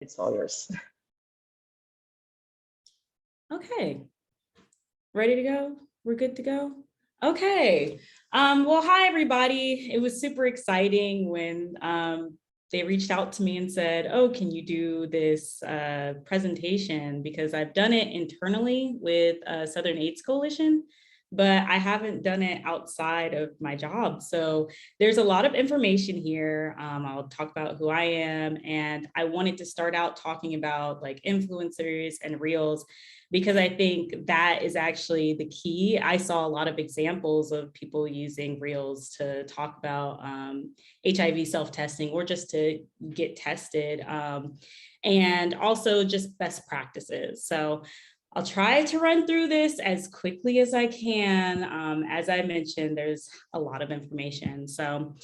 It's all yours. Okay, ready to go? We're good to go? Okay, well, hi everybody. It was super exciting when they reached out to me and said, oh, can you do this presentation? Because I've done it internally with Southern AIDS Coalition, but I haven't done it outside of my job. So there's a lot of information here. I'll talk about who I am, and I wanted to start out talking about like influencers and reels, because I think that is actually the key. I saw a lot of examples of people using reels to talk about HIV self-testing or just to get tested, and also just best practices. So I'll try to run through this as quickly as I can. As I mentioned, there's a lot of information. So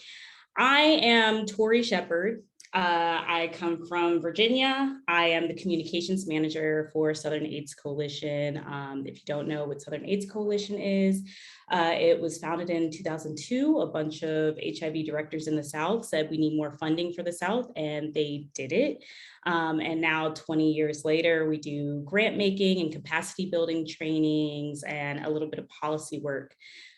I am Tori Shepard. I come from Virginia. I am the communications manager for Southern AIDS Coalition. If you don't know what Southern AIDS Coalition is, it was founded in 2002. A bunch of HIV directors in the South said we need more funding for the South, and they did it. And now 20 years later, we do grant making and capacity building trainings and a little bit of policy work.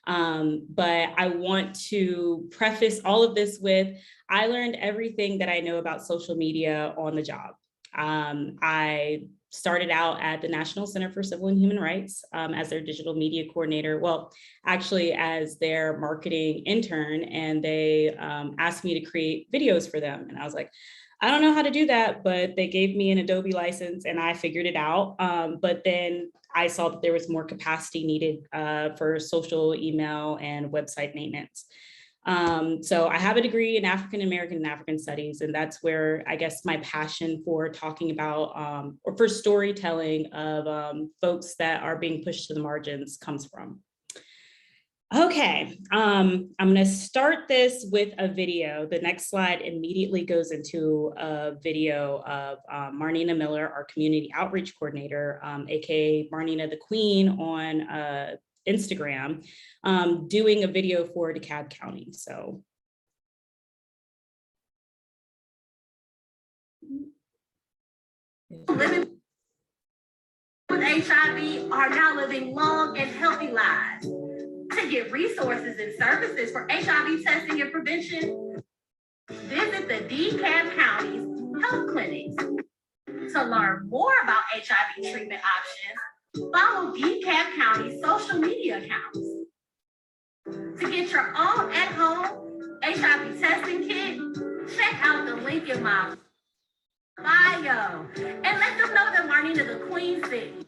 But I want to preface all of this with, I learned everything that I know about social media on the job. I started out at the National Center for Civil and Human Rights as their digital media coordinator. Well, actually as their marketing intern, and they asked me to create videos for them. And I was like, I don't know how to do that, but they gave me an Adobe license and I figured it out. But then I saw that there was more capacity needed for social, email, and website maintenance. So I have a degree in African American and African Studies, and that's where I guess my passion for talking about or for storytelling of folks that are being pushed to the margins comes from. Okay, I'm gonna start this with a video. The next slide immediately goes into a video of Marnina Miller, our community outreach coordinator, AKA Marnina the Queen on Instagram, doing a video for DeKalb County. So. Living with HIV are now living long and healthy lives. To get resources and services for HIV testing and prevention, visit the DeKalb County's health clinics. To learn more about HIV treatment options, follow DeKalb County's social media accounts. To get your own at-home HIV testing kit, check out the link in my bio and let them know that Marnina the Queen sent you.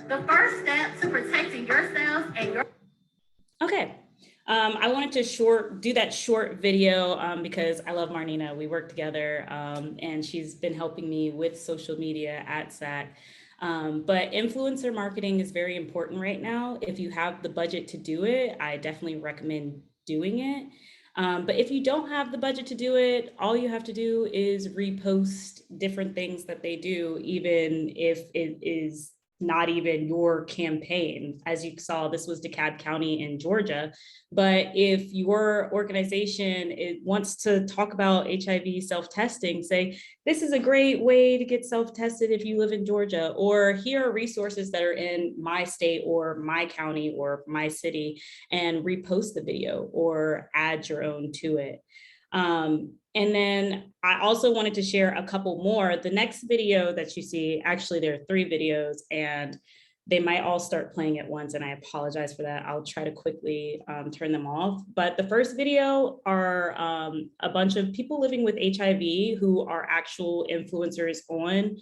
The first step to protecting yourselves and your... Okay, I wanted to do that short video because I love Marnina. We work together and she's been helping me with social media at SAC. But influencer marketing is very important right now. If you have the budget to do it, I definitely recommend doing it. But if you don't have the budget to do it, all you have to do is repost different things that they do, even if it is not even your campaign. As you saw, this was DeKalb County in Georgia. But if your organization wants to talk about HIV self-testing, say, this is a great way to get self-tested if you live in Georgia, or here are resources that are in my state or my county or my city, and repost the video or add your own to it. And then I also wanted to share a couple more. The next video that you see, actually there are 3 videos and they might all start playing at once, and I apologize for that. I'll try to quickly turn them off. But the first video are a bunch of people living with HIV who are actual influencers on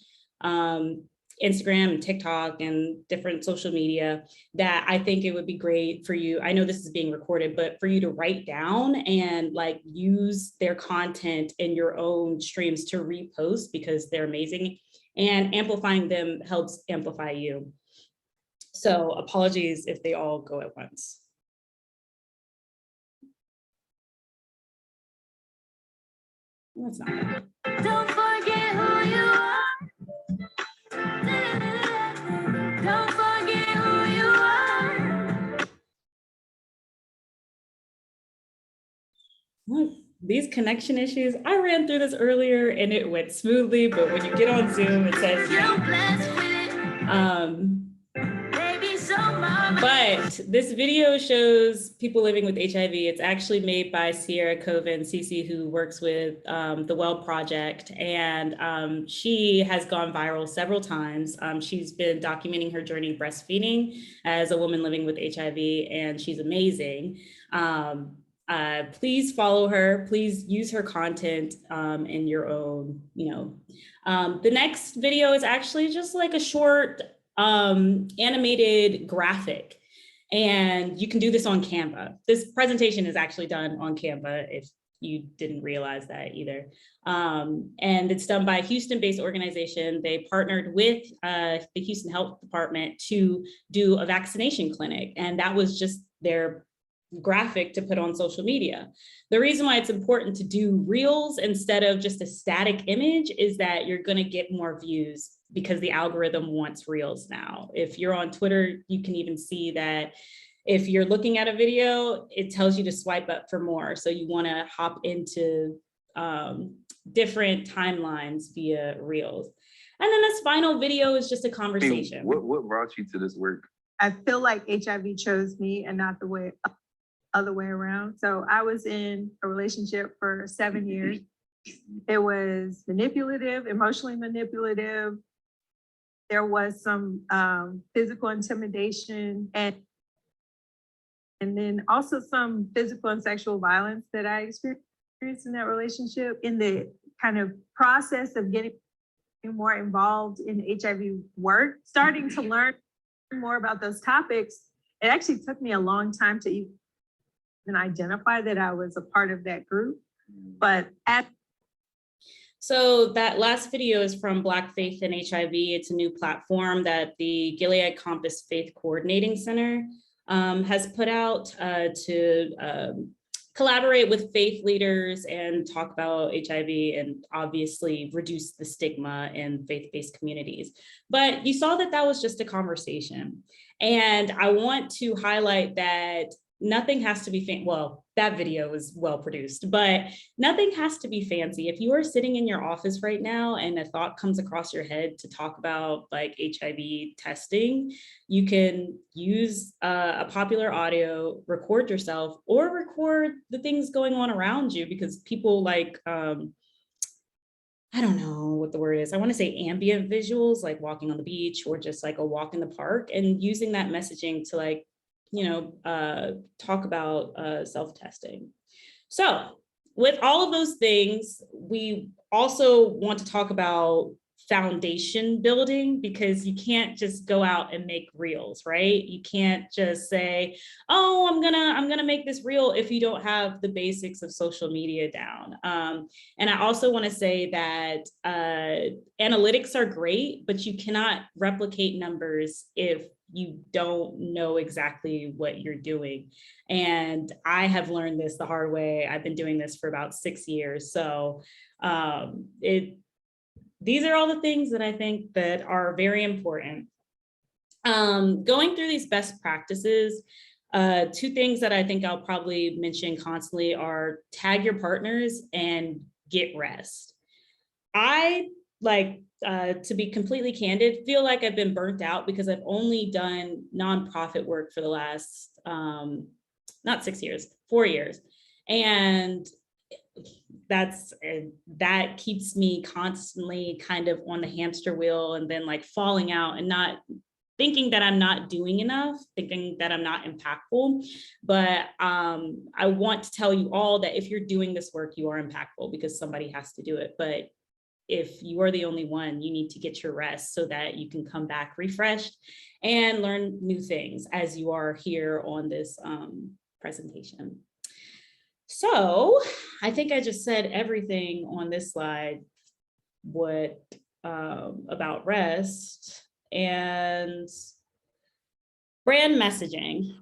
Instagram and TikTok and different social media, that I think it would be great for you. I know this is being recorded, but for you to write down and like use their content in your own streams to repost, because they're amazing, and amplifying them helps amplify you. So apologies if they all go at once. That's not bad. Don't forget who you are. Don't forget who you are. these connection issues, I ran through this earlier and it went smoothly, but when you get on Zoom, it says, but this video shows people living with HIV. It's actually made by Sierra Coven Cece, who works with the Well Project, and she has gone viral several times. She's been documenting her journey breastfeeding as a woman living with HIV, and she's amazing. Please follow her. Please use her content in your own, the next video is actually just like a short animated graphic, and you can do this on Canva. This presentation is actually done on Canva, if you didn't realize that either. And it's done by a Houston-based organization. They partnered with the Houston Health Department to do a vaccination clinic, and that was just their graphic to put on social media. The reason why it's important to do reels instead of just a static image is that you're going to get more views because the algorithm wants reels now. If you're on Twitter, you can even see that if you're looking at a video, it tells you to swipe up for more. So you want to hop into different timelines via reels. And then this final video is just a conversation. What brought you to this work? I feel like HIV chose me and not the other way around. So I was in a relationship for 7 years. It was manipulative, emotionally manipulative. There was some physical intimidation and then also some physical and sexual violence that I experienced in that relationship. In the kind of process of getting more involved in HIV work, starting to learn more about those topics, it actually took me a long time to even identify that I was a part of that group. But so that last video is from Black Faith and HIV. It's a new platform that the Gilead Compass Faith Coordinating Center has put out to collaborate with faith leaders and talk about HIV and obviously reduce the stigma in faith-based communities. But you saw that that was just a conversation. And I want to highlight that nothing has to be well, that video is well produced, but nothing has to be fancy. If you are sitting in your office right now and a thought comes across your head to talk about like HIV testing, you can use a popular audio, record yourself, or record the things going on around you, because people like, I don't know what the word is. I want to say ambient visuals, like walking on the beach or just like a walk in the park, and using that messaging to like, talk about self-testing. So with all of those things, we also want to talk about foundation building, because you can't just go out and make reels, right? You can't just say, oh, I'm gonna make this reel if you don't have the basics of social media down. And I also want to say that analytics are great, but you cannot replicate numbers if you don't know exactly what you're doing. And I have learned this the hard way. I've been doing this for about 6 years. So these are all the things that I think that are very important. Going through these best practices, 2 things that I think I'll probably mention constantly are tag your partners and get rest. I to be completely candid, feel like I've been burnt out because I've only done nonprofit work for the last, not 6 years, 4 years. And that keeps me constantly kind of on the hamster wheel, and then like falling out and not thinking that I'm not doing enough, thinking that I'm not impactful. But I want to tell you all that if you're doing this work, you are impactful because somebody has to do it. But if you are the only one, you need to get your rest so that you can come back refreshed and learn new things as you are here on this presentation. So I think I just said everything on this slide, about rest and brand messaging.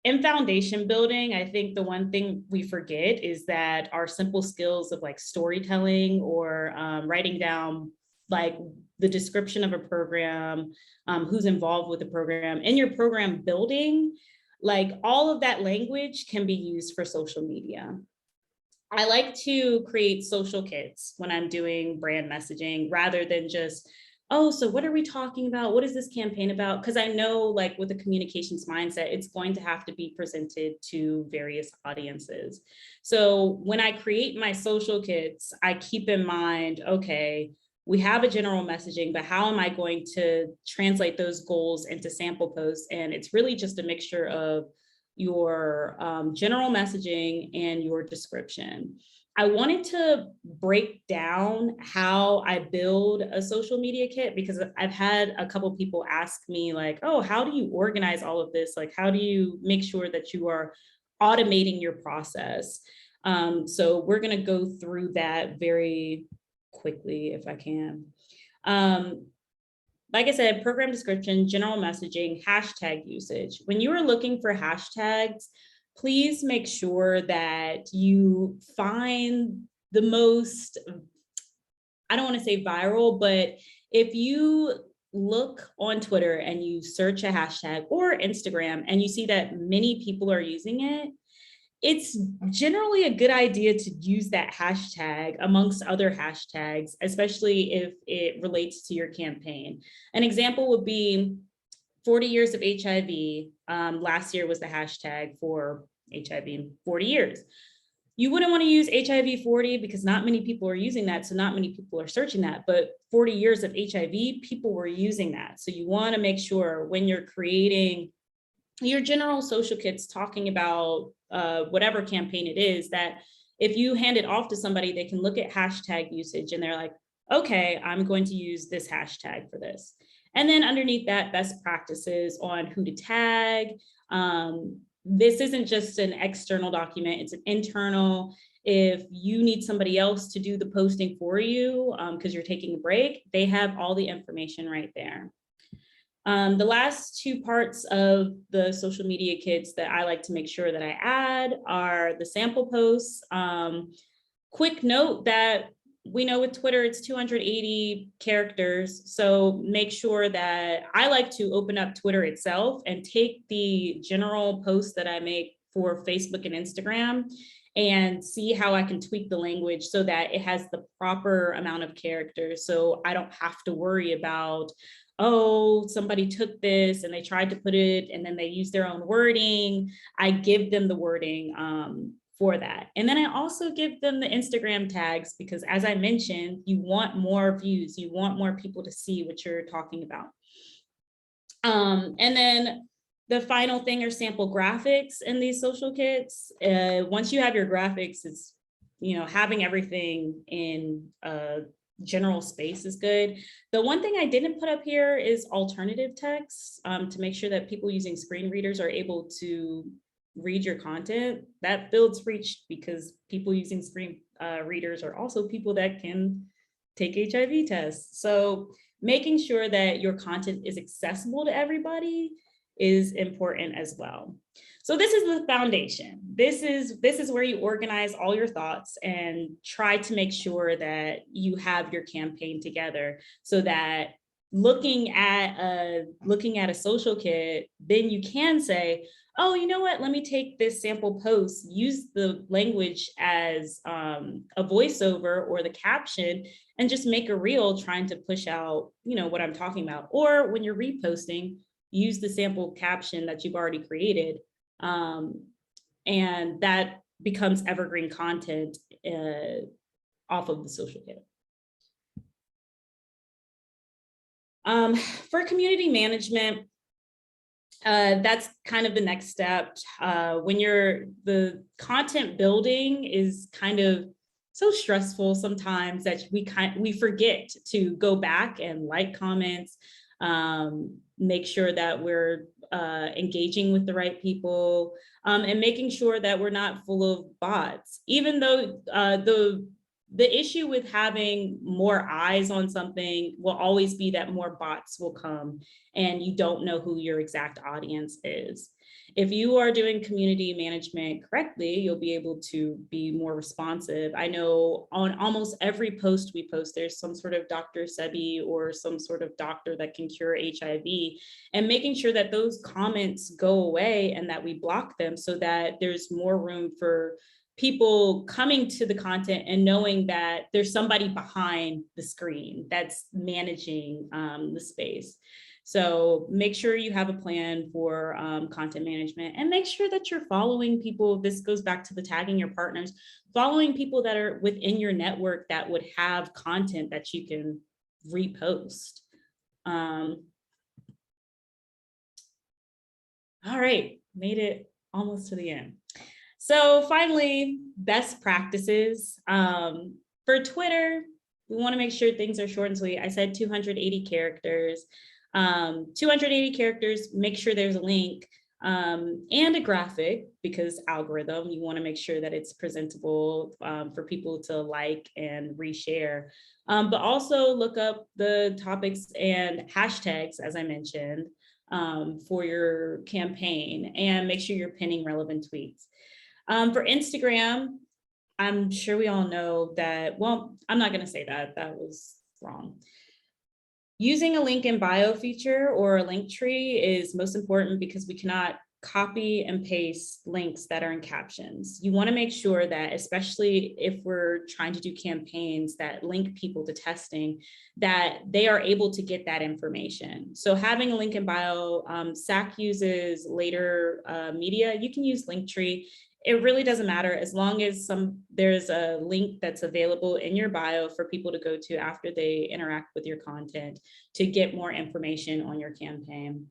In foundation building, I think the one thing we forget is that our simple skills of like storytelling or writing down like the description of a program, who's involved with the program, in your program building, like all of that language can be used for social media. I like to create social kits when I'm doing brand messaging rather than just, oh, so what are we talking about? What is this campaign about? Because I know, like, with a communications mindset, it's going to have to be presented to various audiences. So when I create my social kits, I keep in mind, okay, we have a general messaging, but how am I going to translate those goals into sample posts? And it's really just a mixture of your general messaging and your description. I wanted to break down how I build a social media kit because I've had a couple people ask me like, oh, how do you organize all of this? Like, how do you make sure that you are automating your process? So we're going to go through that very quickly if I can. Like I said, program description, general messaging, hashtag usage. When you are looking for hashtags, please make sure that you find the most, I don't want to say viral, but if you look on Twitter and you search a hashtag or Instagram and you see that many people are using it, it's generally a good idea to use that hashtag amongst other hashtags, especially if it relates to your campaign. An example would be 40 years of HIV. Last year was the hashtag for HIV 40 years. You wouldn't want to use HIV 40 because not many people are using that. So not many people are searching that, but 40 years of HIV, people were using that. So you want to make sure when you're creating your general social kits talking about whatever campaign it is, that if you hand it off to somebody, they can look at hashtag usage and they're like, okay, I'm going to use this hashtag for this. And then underneath that, best practices on who to tag. This isn't just an external document, it's an internal. If you need somebody else to do the posting for you because you're taking a break, they have all the information right there. The last two parts of the social media kits that I like to make sure that I add are the sample posts. Quick note that we know with Twitter, it's 280 characters. So make sure that I like to open up Twitter itself and take the general posts that I make for Facebook and Instagram and see how I can tweak the language so that it has the proper amount of characters. So I don't have to worry about, oh, somebody took this and they tried to put it and then they use their own wording. I give them the wording for that. And then I also give them the Instagram tags because as I mentioned, you want more views, you want more people to see what you're talking about. And then the final thing are sample graphics in these social kits. Once you have your graphics, it's, having everything in general space is good. The one thing I didn't put up here is alternative text to make sure that people using screen readers are able to read your content. That builds reach because people using screen readers are also people that can take HIV tests. So making sure that your content is accessible to everybody is important as well. So this is the foundation. This is where you organize all your thoughts and try to make sure that you have your campaign together so that looking at a social kit, then you can say, oh, you know what, let me take this sample post, use the language as a voiceover or the caption and just make a reel trying to push out, what I'm talking about. Or when you're reposting, use the sample caption that you've already created. And that becomes evergreen content off of the social kit. For community management, that's kind of the next step. When the content building is kind of so stressful sometimes that we forget to go back and like comments, make sure that we're engaging with the right people, and making sure that we're not full of bots. Even though the issue with having more eyes on something will always be that more bots will come and you don't know who your exact audience is. If you are doing community management correctly, you'll be able to be more responsive. I know on almost every post we post, there's some sort of Dr. Sebi or some sort of doctor that can cure HIV, and making sure that those comments go away and that we block them so that there's more room for people coming to the content and knowing that there's somebody behind the screen that's managing the space. So make sure you have a plan for content management, and make sure that you're following people. This goes back to the tagging your partners, following people that are within your network that would have content that you can repost. All right, made it almost to the end. So finally, best practices. For Twitter, we want to make sure things are short and sweet. I said 280 characters. 280 characters, make sure there's a link and a graphic, because algorithm, you want to make sure that it's presentable for people to like and reshare. But also look up the topics and hashtags, as I mentioned, for your campaign, and make sure you're pinning relevant tweets. For Instagram, I'm sure we all know that, well, I'm not going to say that, that was wrong. Using a link in bio feature or a link tree is most important, because we cannot copy and paste links that are in captions. You want to make sure that, especially if we're trying to do campaigns that link people to testing, that they are able to get that information. So having a link in bio, SAC uses later media, you can use Linktree. It really doesn't matter, as long as there's a link that's available in your bio for people to go to after they interact with your content to get more information on your campaign.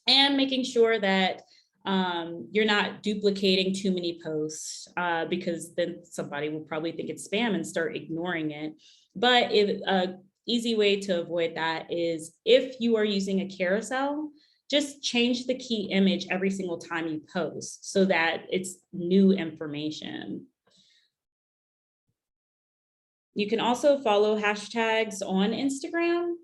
And making sure that you're not duplicating too many posts, because then somebody will probably think it's spam and start ignoring it. But an easy way to avoid that is, if you are using a carousel, just change the key image every single time you post so that it's new information. You can also follow hashtags on Instagram,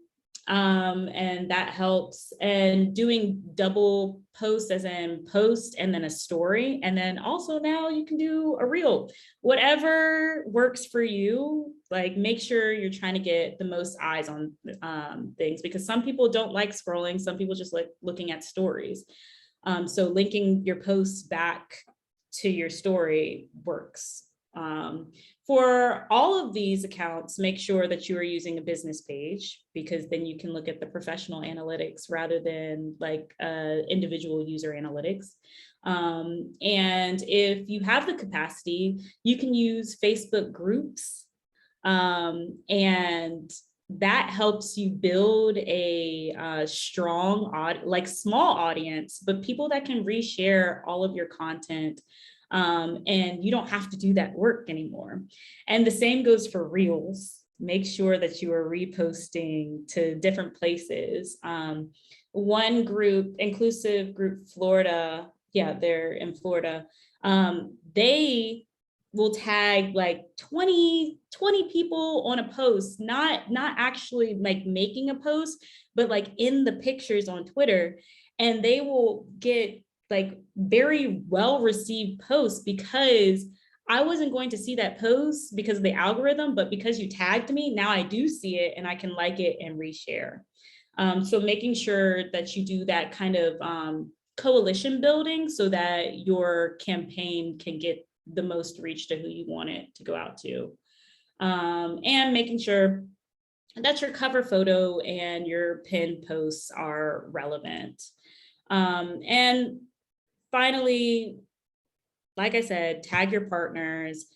and that helps. And doing double posts, as in post and then a story. And then also now you can do a reel, whatever works for you. Like, make sure you're trying to get the most eyes on things, because some people don't like scrolling. Some people just like looking at stories. So linking your posts back to your story works. For all of these accounts, make sure that you are using a business page, because then you can look at the professional analytics rather than like individual user analytics. And if you have the capacity, you can use Facebook groups, and that helps you build a strong, like small audience, but people that can reshare all of your content. And you don't have to do that work anymore. And the same goes for reels. Make sure that you are reposting to different places. One group, Inclusive Group Florida, yeah, they're in Florida. They will tag like 20 people on a post, not actually like making a post, but like in the pictures on Twitter. And they will get like very well received posts, because I wasn't going to see that post because of the algorithm, but because you tagged me, now I do see it and I can like it and reshare. So making sure that you do that kind of coalition building so that your campaign can get the most reach to who you want it to go out to. And making sure that your cover photo and your pinned posts are relevant. And finally, like I said, tag your partners.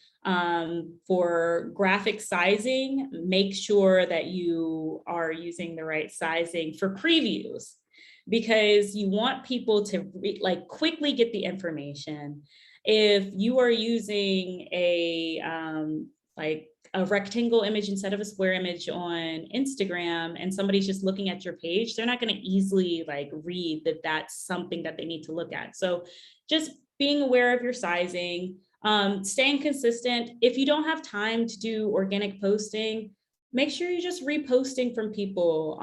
For graphic sizing, make sure that you are using the right sizing for previews, because you want people to like quickly get the information. If you are using a like a rectangle image instead of a square image on Instagram, and somebody's just looking at your page, they're not going to easily like read that that's something that they need to look at. So just being aware of your sizing, staying consistent. If you don't have time to do organic posting, make sure you're just reposting from people.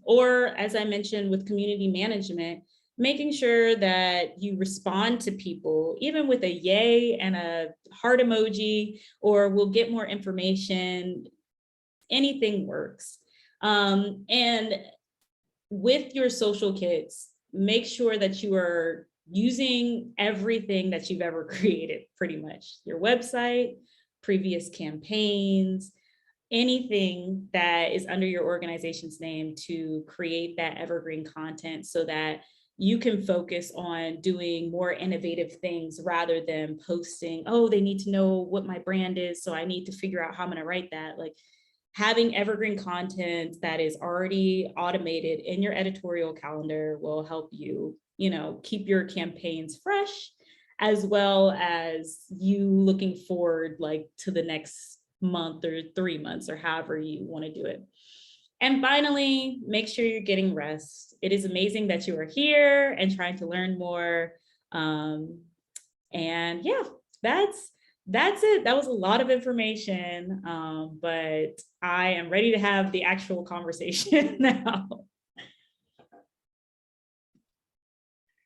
Or as I mentioned with community management, making sure that you respond to people, even with a yay and a heart emoji, or we'll get more information, anything works. And with your social kits, make sure that you are using everything that you've ever created, pretty much your website, previous campaigns, anything that is under your organization's name to create that evergreen content so that you can focus on doing more innovative things rather than posting, oh, they need to know what my brand is, so I need to figure out how I'm going to write that. Like, having evergreen content that is already automated in your editorial calendar will help you, keep your campaigns fresh, as well as you looking forward like to the next month or 3 months or however you want to do it. And finally, make sure you're getting rest. It is amazing that you are here and trying to learn more. And yeah, that's it. That was a lot of information, but I am ready to have the actual conversation now.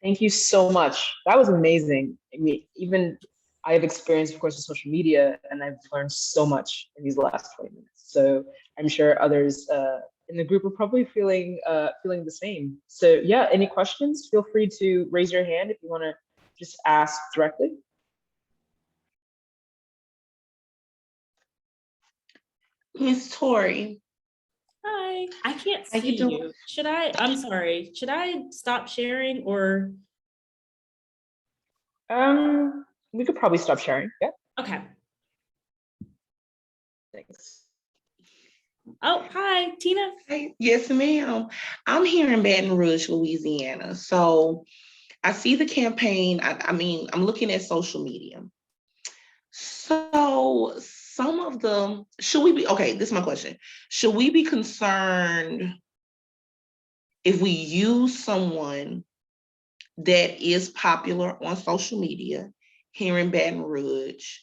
Thank you so much. That was amazing. I mean, even I have experience, of course, with social media, and I've learned so much in these last 20 minutes. So I'm sure others in the group are probably feeling the same. So yeah, any questions? Feel free to raise your hand if you want to just ask directly. Miss Tori. Hi, I can't How see you doing? you. I'm sorry, should I stop sharing or? We could probably stop sharing. Yeah. Okay. Thanks. Oh, hi, Tina. Hey, yes, ma'am. I'm here in Baton Rouge, Louisiana. So I see the campaign. I mean, I'm looking at social media. So some of them, okay, this is my question. Should we be concerned if we use someone that is popular on social media here in Baton Rouge?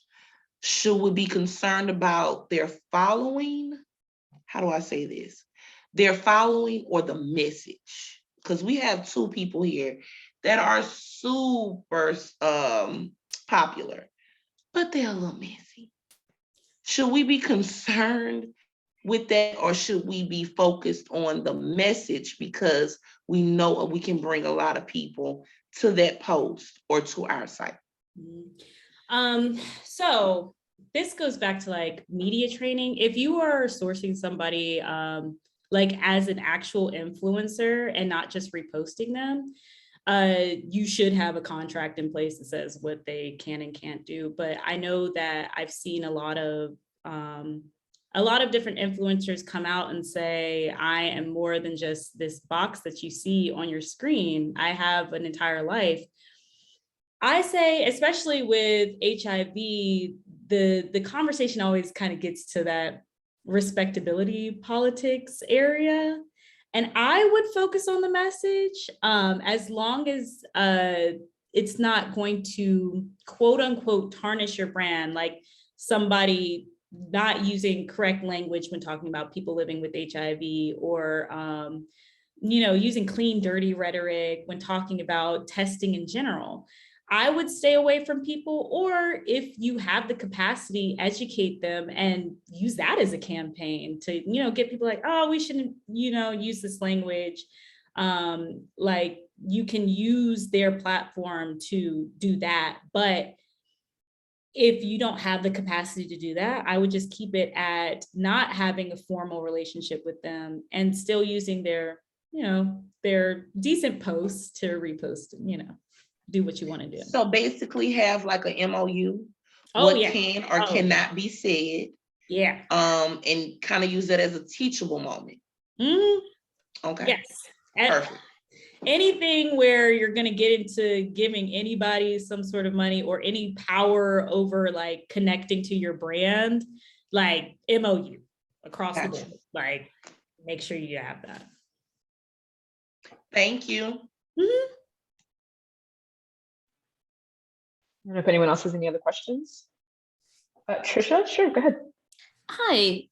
Should we be concerned about their following? How do I say this? Their following or the message? Because we have two people here that are super popular, but they're a little messy. Should we be concerned with that, or should we be focused on the message because we know we can bring a lot of people to that post or to our site? So this goes back to like media training. If you are sourcing somebody like as an actual influencer and not just reposting them, you should have a contract in place that says what they can and can't do. But I know that I've seen a lot of different influencers come out and say, I am more than just this box that you see on your screen. I have an entire life. I say, especially with HIV, the conversation always kind of gets to that respectability politics area. And I would focus on the message as long as it's not going to quote unquote tarnish your brand, like somebody not using correct language when talking about people living with HIV, or using clean, dirty rhetoric when talking about testing in general. I would stay away from people, or if you have the capacity, educate them and use that as a campaign to, get people like, oh, we shouldn't, use this language. Like, you can use their platform to do that. But if you don't have the capacity to do that, I would just keep it at not having a formal relationship with them and still using their decent posts to repost, do what you want to do. So basically have like a MOU, what can or cannot be said. Yeah. And kind of use that as a teachable moment. Okay. Yes. Perfect. Anything where you're going to get into giving anybody some sort of money or any power over like connecting to your brand, like MOU across the board, like make sure you have that. Thank you. I don't know if anyone else has any other questions. Trisha, sure, go ahead. Hi,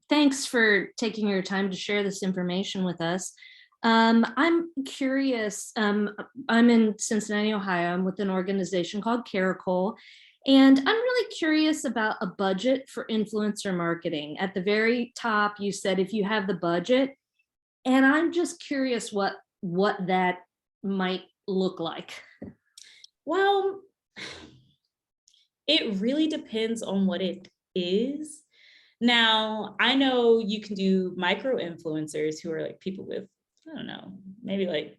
thanks for taking your time to share this information with us. I'm curious, I'm in Cincinnati, Ohio. I'm with an organization called Caracol, and I'm really curious about a budget for influencer marketing. At the very top, you said if you have the budget, and I'm just curious what that might look like. Well, it really depends on what it is. Now, I know you can do micro influencers who are like people with, I don't know, maybe like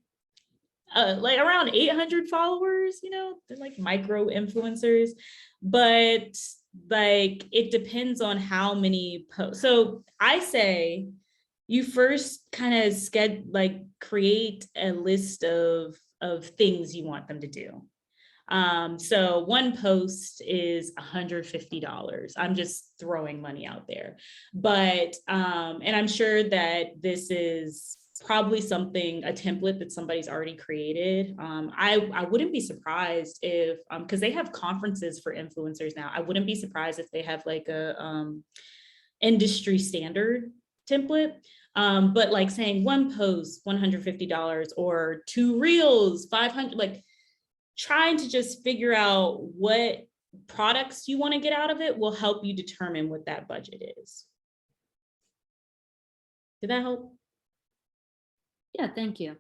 around 800 followers, you know, they're like micro influencers, but like it depends on how many posts. So I say you first kind of create a list of things you want them to do. So one post is $150. I'm just throwing money out there, but and I'm sure that this is probably a template that somebody's already created. I wouldn't be surprised if because they have conferences for influencers now. I wouldn't be surprised if they have like a industry standard template. But like saying one post $150 or 2 reels 500, like trying to just figure out what products you want to get out of it will help you determine what that budget is. Did that help? Yeah, thank you.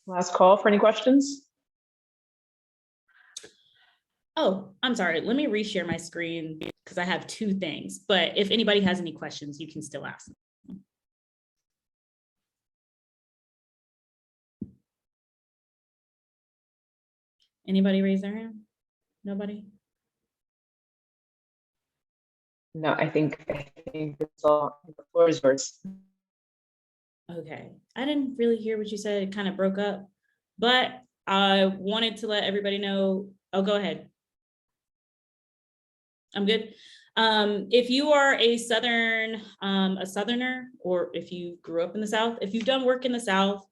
Last call for any questions? Oh, I'm sorry. Let me reshare my screen because I have 2 things, but if anybody has any questions, you can still ask. Anybody raise their hand? Nobody? No, I think it's all, the floor is yours. Okay. I didn't really hear what you said. It kind of broke up, but I wanted to let everybody know. Oh, go ahead. I'm good. If you are a Southerner, or if you grew up in the South, if you've done work in the South,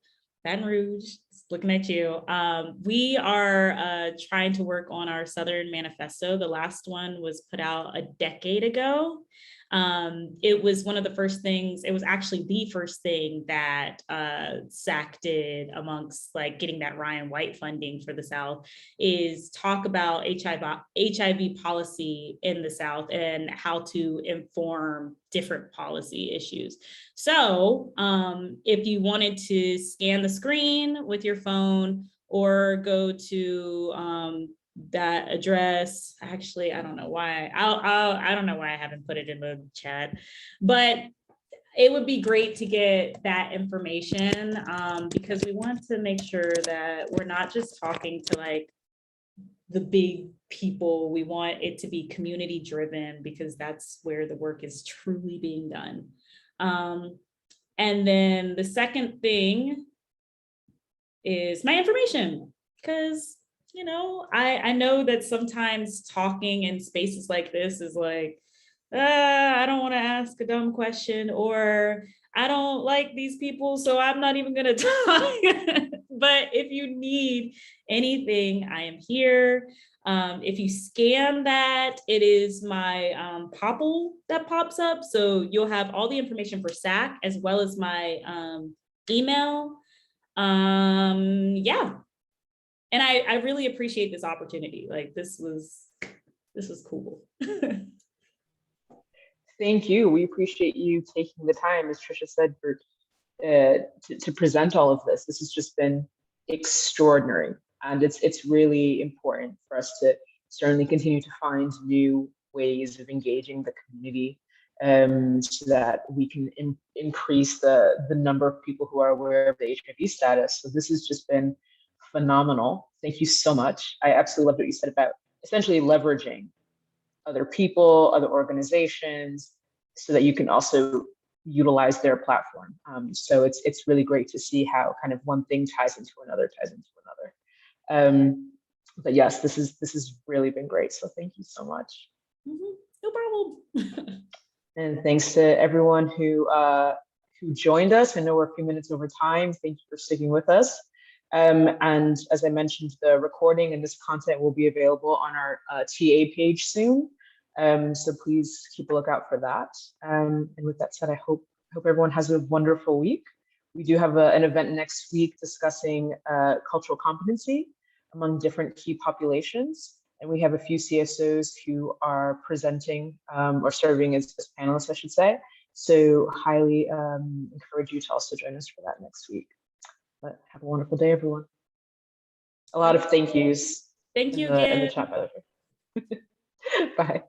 Baton Rouge, just looking at you. We are trying to work on our Southern Manifesto. The last one was put out a decade ago. It was one of the first things, it was actually the first thing that SAC did amongst like getting that Ryan White funding for the South, is talk about HIV policy in the South and how to inform different policy issues. So if you wanted to scan the screen with your phone or go to that address, actually, I don't know why. I don't know why I haven't put it in the chat, but it would be great to get that information because we want to make sure that we're not just talking to like the big people. We want it to be community driven because that's where the work is truly being done. And then the second thing is my information, because you know, I know that sometimes talking in spaces like this is like, I don't want to ask a dumb question, or I don't like these people, so I'm not even going to talk. But if you need anything, I am here. If you scan that, it is my Popple that pops up. So you'll have all the information for SAC as well as my email. Yeah. And I really appreciate this opportunity. Like this was cool. Thank you. We appreciate you taking the time, as Trisha said, for to present all of this. This has just been extraordinary, and it's really important for us to certainly continue to find new ways of engaging the community, so that we can increase the number of people who are aware of the HIV status. So this has just been phenomenal. Thank you so much. I absolutely loved what you said about essentially leveraging other people, other organizations, so that you can also utilize their platform. So it's really great to see how kind of one thing ties into another. But yes, this has really been great. So thank you so much. Mm-hmm. No problem. And thanks to everyone who joined us. I know we're a few minutes over time. Thank you for sticking with us. And as I mentioned, the recording and this content will be available on our TA page soon. So please keep a lookout for that. And with that said, I hope everyone has a wonderful week. We do have an event next week discussing cultural competency among different key populations. And we have a few CSOs who are presenting or serving as panelists, I should say. So highly encourage you to also join us for that next week. But have a wonderful day, everyone. A lot of thank yous Thank in you the again. chat, by the way. Bye.